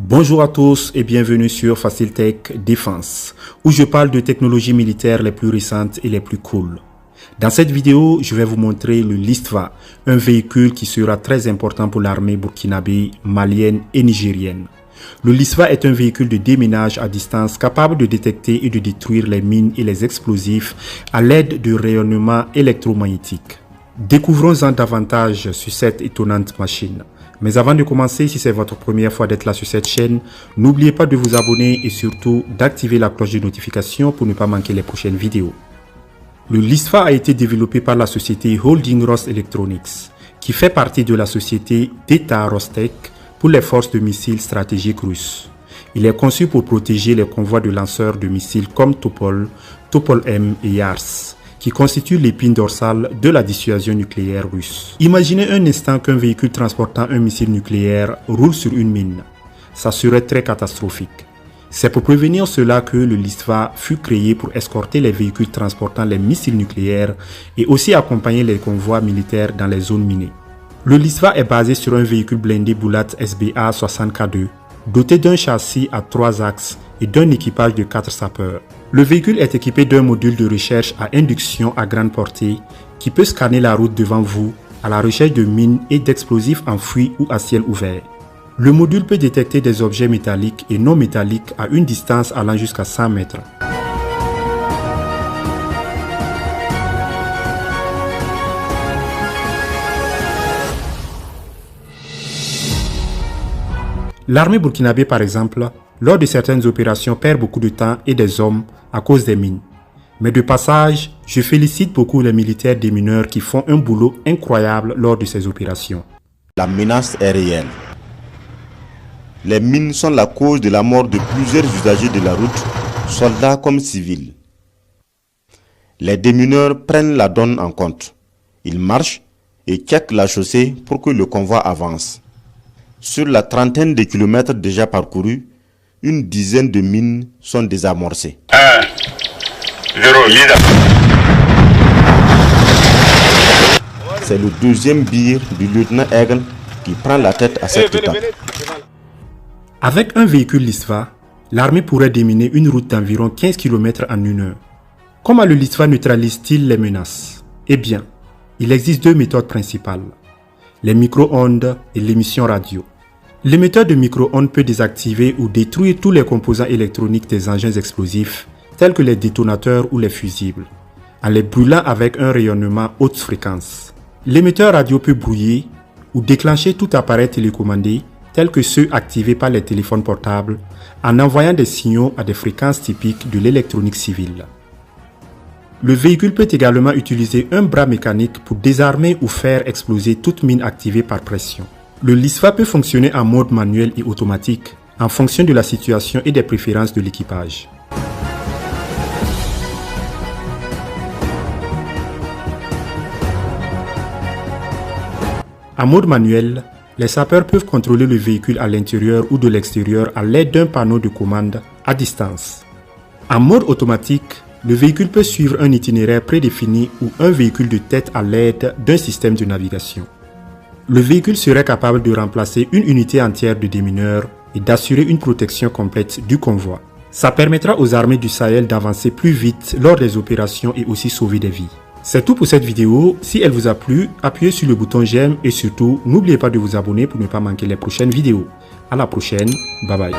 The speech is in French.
Bonjour à tous et bienvenue sur FacilTech Défense, où je parle de technologies militaires les plus récentes et les plus cool. Dans cette vidéo, je vais vous montrer le Listva, un véhicule qui sera très important pour l'armée burkinabé, malienne et nigérienne. Le Listva est un véhicule de déminage à distance capable de détecter et de détruire les mines et les explosifs à l'aide de rayonnement électromagnétique. Découvrons-en davantage sur cette étonnante machine. Mais avant de commencer, si c'est votre première fois d'être là sur cette chaîne, n'oubliez pas de vous abonner et surtout d'activer la cloche de notification pour ne pas manquer les prochaines vidéos. Le Listva a été développé par la société Holding Ross Electronics, qui fait partie de la société d'État Rostec pour les forces de missiles stratégiques russes. Il est conçu pour protéger les convois de lanceurs de missiles comme Topol, Topol-M et Yars, qui constituent l'épine dorsale de la dissuasion nucléaire russe. Imaginez un instant qu'un véhicule transportant un missile nucléaire roule sur une mine. Ça serait très catastrophique. C'est pour prévenir cela que le Listva fut créé pour escorter les véhicules transportant les missiles nucléaires et aussi accompagner les convois militaires dans les zones minées. Le Listva est basé sur un véhicule blindé Bulat SBA 60K2, doté d'un châssis à 3 axes et d'un équipage de 4 sapeurs. Le véhicule est équipé d'un module de recherche à induction à grande portée qui peut scanner la route devant vous à la recherche de mines et d'explosifs enfouis ou à ciel ouvert. Le module peut détecter des objets métalliques et non métalliques à une distance allant jusqu'à 100 mètres. L'armée burkinabé, par exemple, lors de certaines opérations, perd beaucoup de temps et des hommes à cause des mines. Mais de passage, je félicite beaucoup les militaires démineurs qui font un boulot incroyable lors de ces opérations. La menace est réelle. Les mines sont la cause de la mort de plusieurs usagers de la route, soldats comme civils. Les démineurs prennent la donne en compte. Ils marchent et checkent la chaussée pour que le convoi avance. Sur la trentaine de kilomètres déjà parcourus, une dizaine de mines sont désamorcées. C'est le deuxième bir du lieutenant Aigle qui prend la tête à cette étape. Avec un véhicule Listva, l'armée pourrait déminer une route d'environ 15 km en 1 heure. Comment le Listva neutralise-t-il les menaces? Eh bien, il existe deux méthodes principales: les micro-ondes et l'émission radio. L'émetteur de micro-ondes peut désactiver ou détruire tous les composants électroniques des engins explosifs, tels que les détonateurs ou les fusibles, en les brûlant avec un rayonnement haute fréquence. L'émetteur radio peut brouiller ou déclencher tout appareil télécommandé, tels que ceux activés par les téléphones portables, en envoyant des signaux à des fréquences typiques de l'électronique civile. Le véhicule peut également utiliser un bras mécanique pour désarmer ou faire exploser toute mine activée par pression. Le Listva peut fonctionner en mode manuel et automatique, en fonction de la situation et des préférences de l'équipage. En mode manuel, les sapeurs peuvent contrôler le véhicule à l'intérieur ou de l'extérieur à l'aide d'un panneau de commande à distance. En mode automatique, le véhicule peut suivre un itinéraire prédéfini ou un véhicule de tête à l'aide d'un système de navigation. Le véhicule serait capable de remplacer une unité entière de démineurs et d'assurer une protection complète du convoi. Ça permettra aux armées du Sahel d'avancer plus vite lors des opérations et aussi sauver des vies. C'est tout pour cette vidéo. Si elle vous a plu, appuyez sur le bouton j'aime et surtout, n'oubliez pas de vous abonner pour ne pas manquer les prochaines vidéos. À la prochaine, bye bye.